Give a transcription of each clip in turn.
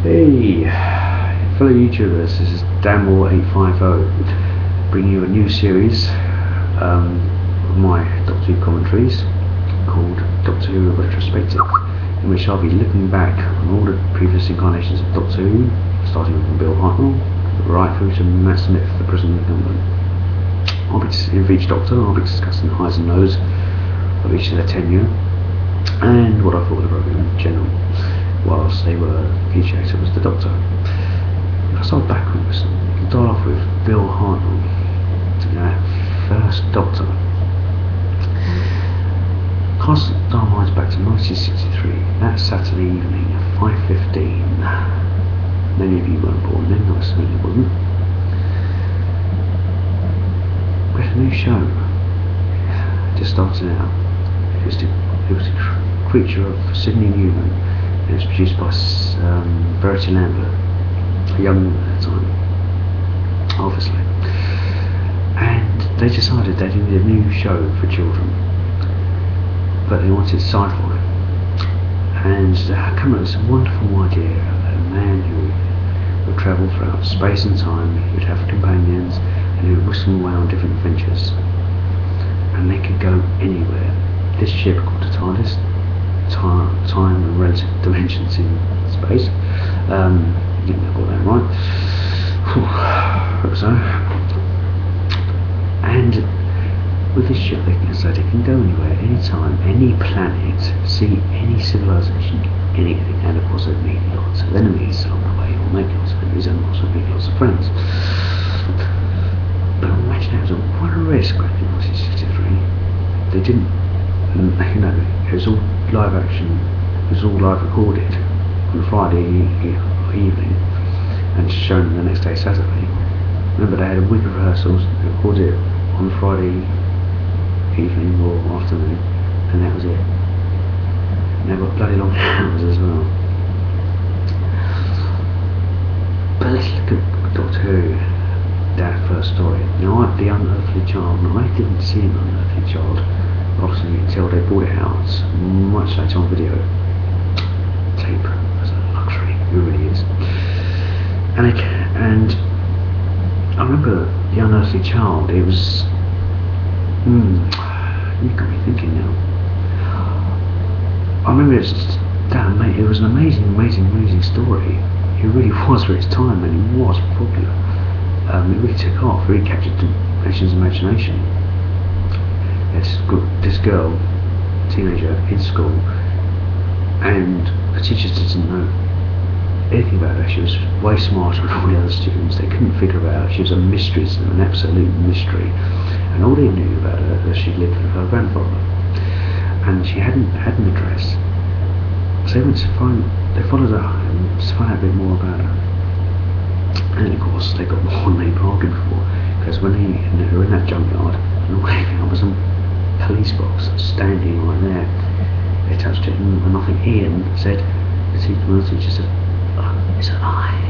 Hey, fellow YouTubers, this is Danmore850 bringing you a new series of my Doctor Who commentaries called Doctor Who Retrospective, in which I'll be looking back on all the previous incarnations of Doctor Who, starting from Bill Hartnell right through to Matt Smith, the present incumbent. For each Doctor, I'll be discussing the highs and lows of each of their tenure and what I thought of the program in general, whilst they were each actor was the Doctor. If I start backwards, I'll start off with Bill Hartnell, first Doctor. Cast our minds back to 1963, that Saturday evening at 5:15. Many of you weren't born then, I certainly wasn't. We had a new show, just starting out. It was a creature of Sydney Newman. It was produced by Verity Lambert, a young woman at the time, obviously. And they decided they needed a new show for children, but they wanted sci-fi. And they came up with this wonderful idea of a man who would travel throughout space and time, he would have companions, and he would whisk them away on different adventures. And they could go anywhere. This ship called the TARDIS, time and relative dimensions in space. You know, got that right. Hope so. And with this ship, they can go anywhere, anytime, any planet, see any civilization, anything, and of course they meet lots of enemies on the way, or make lots of enemies, and also meet lots of friends. But imagine that was quite a risk back in 1963. They didn't, you know, it was all live action, it was all live recorded on Friday evening and shown the next day, Saturday. Remember, they had a week of rehearsals, they recorded it on Friday evening or afternoon, and that was it. And they got bloody long hours as well. But let's look at Doctor Who, that first story. Now, The Unearthly Child, and I didn't see an Unearthly Child. Obviously, until they brought it out much later on video. Tape as a luxury, it really is. And I remember The Unearthly Child. It was, you got me thinking now. I remember it was an amazing story. It really was for its time, and it was popular. It really took off, really captured the nation's imagination. This girl, teenager, in school, and the teachers didn't know anything about her. She was way smarter than all the other students. They couldn't figure her out. She was a mystery to them, an absolute mystery. And all they knew about her was she lived with her grandfather, and she hadn't had an address. So they followed her home to find out a bit more about her. And of course, they got more than they bargained for, because when they were in that junkyard, and all they found was a police box standing right there. They touched it, and I think Ian said, one of the teachers said, "Oh, it's alive,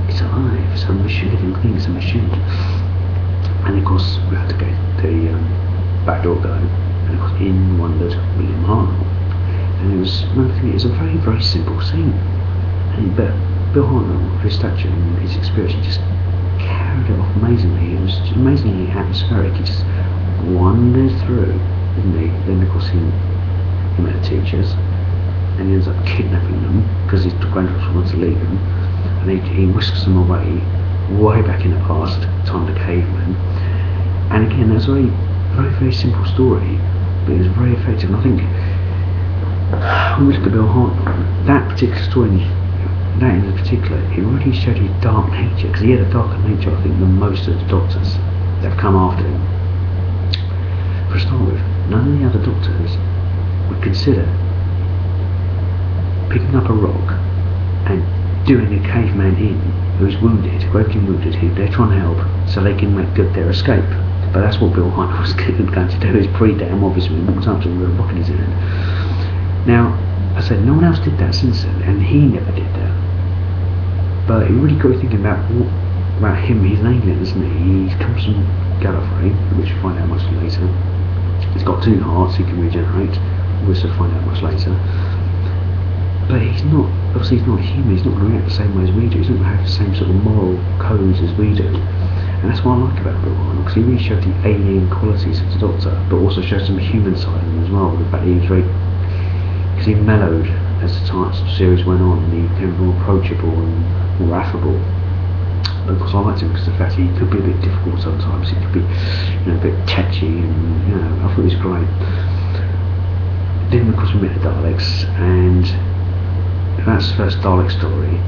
it's alive, it's a living thing, it's a machine." And of course, we had to get the back door going, and of course, in wandered William Hartnell. And it was a very, very simple scene. And Bill Hartnell, his stature and his experience, he just carried it off amazingly. It was amazingly atmospheric. He just wandered through, didn't he? Then of course he met the teachers, and he ends up kidnapping them because his grandfather wants to leave him, and he whisks them away, way back in the past, time of the cavemen. And again, that's a very, very, very simple story, but it was very effective. And I think when we look at Bill Hartnell, that particular story, that in particular, it really showed his dark nature, because he had a darker nature, I think, than most of the doctors that have come after him. To start with, none of the other doctors would consider picking up a rock and doing a caveman in who's wounded, gravely wounded, who they're trying to help so they can make good their escape. But that's what Bill Hartnell was going to do. He's pretty damn obvious when he walks up to him with a rock in his hand. Now, I said, no one else did that since then, and he never did that. But it really got me thinking about him, his alien, isn't he? He comes from Gallifrey, which we find out much later. He's got 2 hearts he can regenerate, we'll also find out much later. but he's not, obviously he's not human, he's not going to react the same way as we do, he's not going to have the same sort of moral codes as we do. And that's what I like about Bill Arnold, because he really showed the alien qualities of the Doctor, but also showed some human side of him as well. The fact that he was very, because he mellowed as the series went on, and he became more approachable and more affable. But of course I liked him because of the fact he could be a bit difficult sometimes, he could be, a bit catchy, and I thought he was great. Then of course we met the Daleks, and that's the first Dalek story.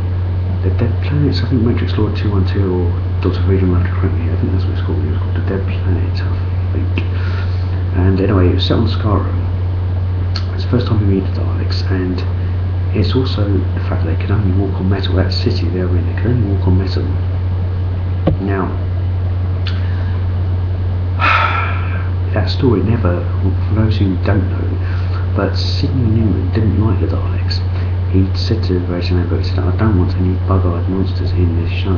The Dead Planets, I think Matrix Lord 212 or Dr. Freedom will have to correct me, I think that's what it's called. It was called The Dead Planet, I think. And anyway, it was set on Skyrim. It's the first time we meet the Daleks, and it's also the fact that they can only walk on metal. That city they're in, they can only walk on metal. Now, that story never, for those who don't know, but Sidney Newman didn't like the Daleks. He said to Rachel Amber, he said, I don't want any bug-eyed monsters in this show.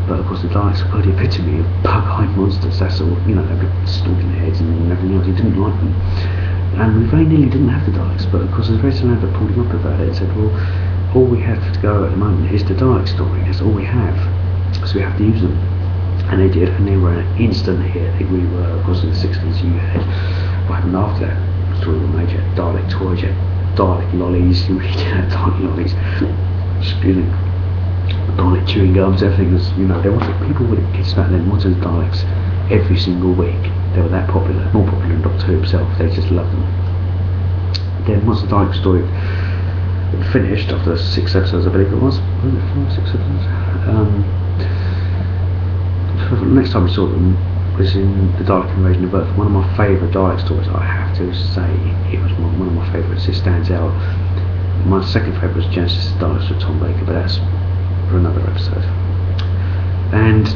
But of course the Daleks are the epitome of bug-eyed monsters. That's all, they've got stalking heads and everything else. He didn't like them. And we very nearly didn't have the Daleks, but of course as Rachel Amber pulled him up about it and said, well, all we have to go at the moment is the Dalek story. That's all we have. So we have to use them. And they did, and they were an instant hit. I think we were, of course in the 60s you had, what happened after that story was made, you had Dalek toys, you had Dalek lollies, you really did have Dalek lollies, excuse me, Dalek chewing gums, everything was, they wanted, people with kids back then wanted Daleks every single week. They were that popular, more popular than Doctor Who himself, they just loved them. Then once the Dalek story finished, after 6 episodes I believe it was it 4 6 episodes? The next time we saw them was in the Dalek Invasion of Earth. One of my favourite Dalek stories, I have to say, it was one of my favourites. It stands out. My second favourite was Genesis of Daleks with Tom Baker, but that's for another episode. And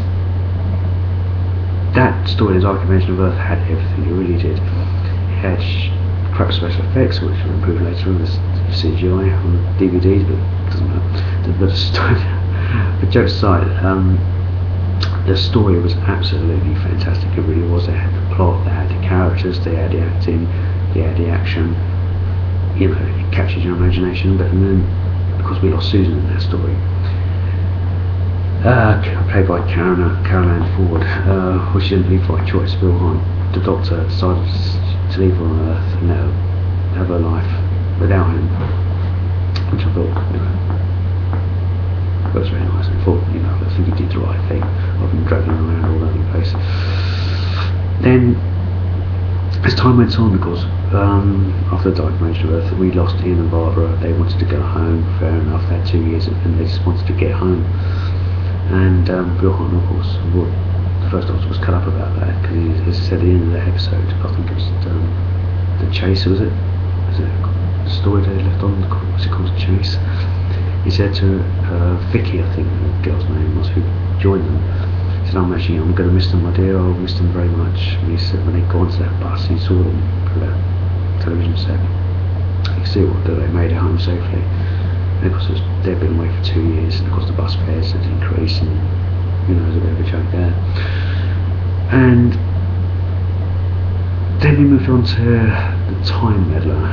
that story, the Dalek Invasion of Earth, had everything. It really did. It had crap special effects, which were improved later on, the CGI on the DVDs, but it doesn't matter. The story, but jokes aside, the story was absolutely fantastic. It really was. They had the plot, they had the characters, they had the acting, they had the action. It captures your imagination. But then, of course, we lost Susan in that story, played by Caroline Ford, which she didn't leave by choice. Bill Hunt, the Doctor, decided to leave her on Earth and let her have her life without him, which I thought, that was very nice. I thought, I think he did the right thing, rather than dragging him around all over the place. Then, as time went on, of course, after the Dark Age of Earth, we lost Ian and Barbara. They wanted to go home, fair enough, they had 2 years, and they just wanted to get home. And Bill Hunt, of course, the first Doctor was cut up about that, because he, as I said at the end of that episode, I think it was The Chase, was it? Was it the story they left on? Was it called The Chase? He said to Vicky, I think the girl's name was, who joined them, he said, I'm going to miss them, my dear, I'll miss them very much. And he said when they got onto that bus, he saw them through that television set. You could see that they made it home safely. And of course they'd been away for 2 years, and of course the bus fares had increased, and there's a bit of a joke there. And then we moved on to the Time Meddler.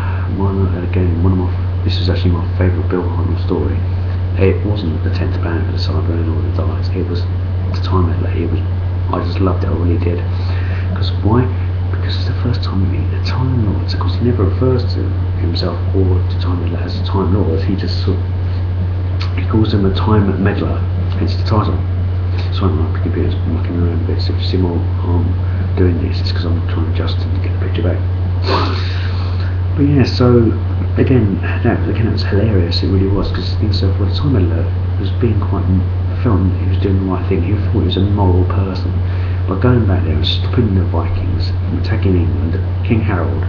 This was actually my favourite Bill Arnold story. It wasn't the 10th Planet of the Cybermen or the Daleks, it was the Time Meddler. I just loved it, I really did. Because why? Because it's the first time we meet the Time Lords. Of course he never refers to himself or to Time Meddler as the Time Lords, he just he calls them a Time Meddler, hence the title. Sorry, my computer's mucking around a bit, so if you see more doing this, it's because I'm trying to adjust and get the picture back. But yeah, so again that was hilarious. It really was, because the Time Meddler was being quite felt he was doing the right thing. He thought he was a moral person. By going back there and stopping the Vikings from attacking England, King Harold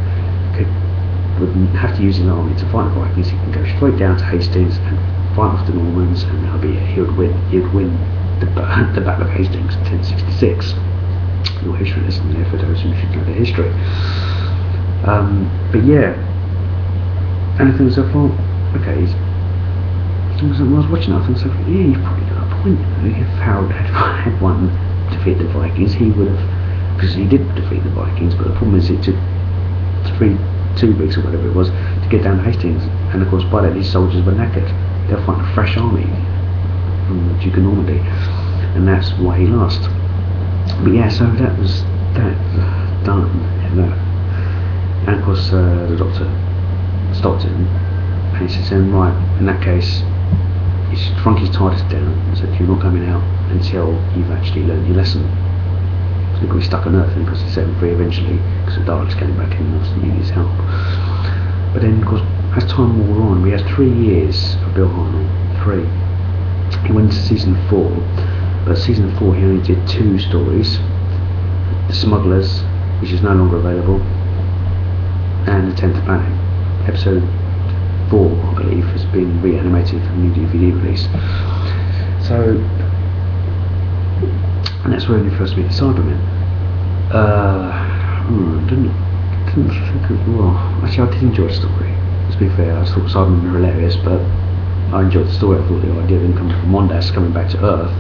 would have to use his army to fight the Vikings. He can go straight down to Hastings and fight off the Normans, and that'll be it. He would win the Battle of Hastings in 1066. Your history lesson there for those who should know the history. But yeah, anything so far, okay. When I was watching it, I thought, yeah, you've probably got a point. If Harold had won, defeat the Vikings, he would have, because he did defeat the Vikings, but the problem is it took 2 weeks or whatever it was to get down to Hastings, and of course by that these soldiers were knackered. They'll find a fresh army from the Duke of Normandy, and that's why he lost. But yeah, so that was that done. And of course the doctor stopped him, and he said to him, right, in that case, he shrunk his TARDIS down and said, you're not coming out until you've actually learned your lesson. So he got be stuck on Earth, and of course he set him free eventually, because the Daleks came back in and obviously needed his help. But then of course, as time wore on, we had 3 years of Bill Hartnell. 3. He went into season 4, but season 4 he only did 2 stories. The Smugglers, which is no longer available, and the 10th Planet. Episode 4, I believe, has been reanimated for a new DVD release. So, and that's where we first meet the Cybermen. Didn't think of, well, actually I did enjoy the story. To be fair, I thought Cybermen were hilarious, but I enjoyed the story. I thought the idea of them coming from Mondas, coming back to Earth,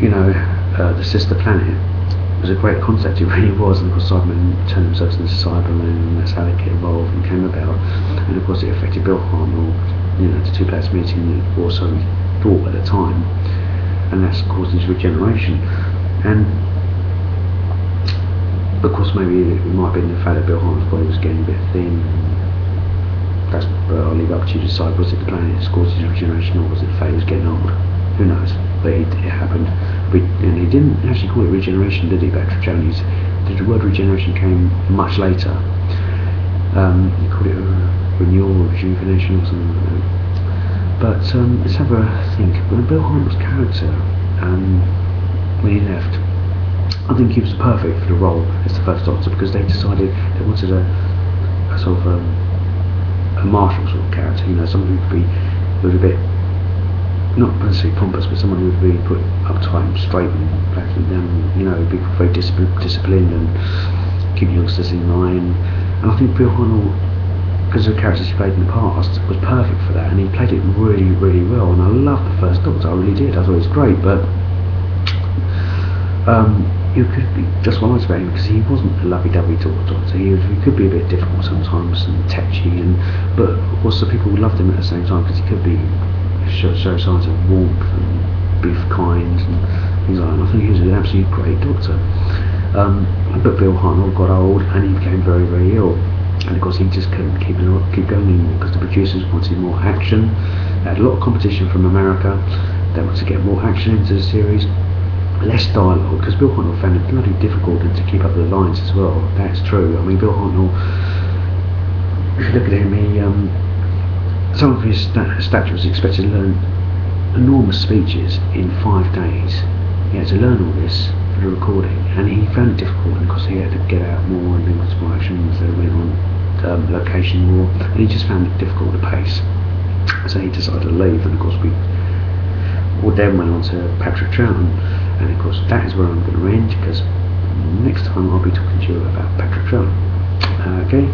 the sister planet, was a great concept. It really was. And of course Cybermen turned themselves into Cybermen, and that's how they get involved and came about. And of course it affected Bill Hartnell, the 2 planets meeting, or so he thought at the time, and that's caused his regeneration. And of course maybe it might have been the fact that Bill Hartnell's body was getting a bit thin. That's I'll leave up to you to decide. Was it the planet that caused his regeneration, or was it the fact he was getting old? Who knows? But it happened. And he didn't actually call it regeneration, did he, Patrick Jones? The word regeneration came much later. He called it renewal or rejuvenation or something like that. But let's have a think. When Bill Hartnell's character, when he left, I think he was perfect for the role as the First Doctor, because they decided they wanted a sort of a martial sort of character, someone who would be a bit, not necessarily pompous, but someone who would be put uptight and straight and back and down, be very disciplined and keep youngsters in line. And I think Bill Hartnell, because of the characters he played in the past, was perfect for that, and he played it really, really well. And I loved the First Doctor, I really did. I thought it was great, but you could be just what I was about him, because he wasn't a lovey-dovey doctor. He could be a bit difficult sometimes and tetchy, but also people loved him at the same time, because he could be show signs of warmth and be kind and things like that. And I think he was an absolutely great doctor. But Bill Hartnell got old and he became very, very ill. And of course he just couldn't keep going anymore, because the producers wanted more action. They had a lot of competition from America. They wanted to get more action into the series. Less dialogue, because Bill Hartnell found it bloody difficult to keep up the lines as well. That's true. I mean, Bill Hartnell, if you look at him, some of his stature was expected to learn enormous speeches in 5 days. He had to learn all this for the recording, and he found it difficult, and of course he had to get out more and do more action, so he went on location more, and he just found it difficult to pace. So he decided to leave, and of course we then went on to Patrick Troughton. And of course that is where I'm going to end, because next time I'll be talking to you about Patrick Troughton. Okay?